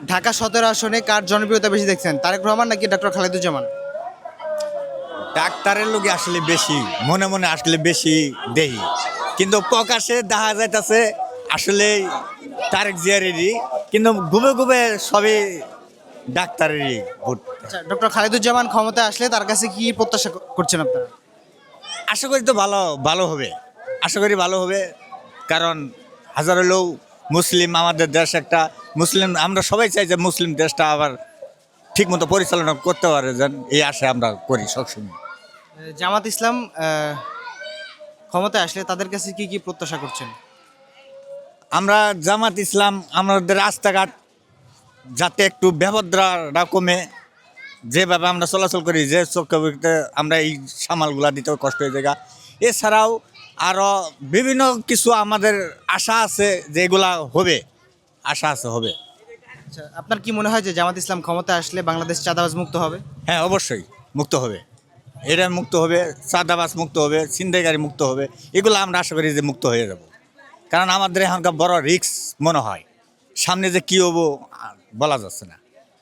ঢাকা ১৭ আসনে কার জনপ্রিয়তা বেশি দেখছেন, তারেক রহমান নাকি ডক্টর খালেদুজ্জামান? ডাক্তারের লোকে আসলে বেশি মনে মনে আসলে বেশি দেহি, কিন্তু প্রকাশে দেখা যাইতেছে আসলে তারেক জিয়ারেরই, কিন্তু ঘুমে ঘুমে সবই ডাক্তারেরই ভোট। আচ্ছা, ডক্টর খালেদুজ্জামান ক্ষমতায় আসলে তার কাছে কি প্রত্যাশা করছেন আপনারা? আশা করি তো ভালো ভালো হবে, আশা করি ভালো হবে। কারণ হাজার হলেও মুসলিম আমাদের দেশ একটা মুসলিম, আমরা সবাই চাই যে মুসলিম দেশটা আবার ঠিকমতো পরিচালনা করতে পারে, যেন এই আশা আমরা করি সবসময়। জামাত ইসলাম ক্ষমতায় আসলে তাদের কাছে কি কি প্রত্যাশা করছেন? আমরা জামাত ইসলাম আমাদের রাস্তাঘাট যাতে একটু বেভদ্রটা কমে, যেভাবে আমরা চলাচল করি, যে চক্রবর্তীতে আমরা এই সামালগুলা দিতে কষ্ট হয়ে যায়। এছাড়াও আরও বিভিন্ন কিছু আমাদের আশা আছে যে এগুলা হবে, আশা আছে হবে। আচ্ছা, আপনার কি মনে হয় যে জামাত ইসলাম ক্ষমতায় আসলে বাংলাদেশ চাঁদাবাজ মুক্ত হবে? হ্যাঁ, অবশ্যই মুক্ত হবে, এটা মুক্ত হবে, চাঁদাবাজ মুক্ত হবে, ছিনতাইকারী মুক্ত হবে। এগুলো আমরা আশা করি যে মুক্ত হয়ে যাব। কারণ আমাদের এখনকার বড় রিস্ক মনে হয়, সামনে যে কী হবো বলা যাচ্ছে না।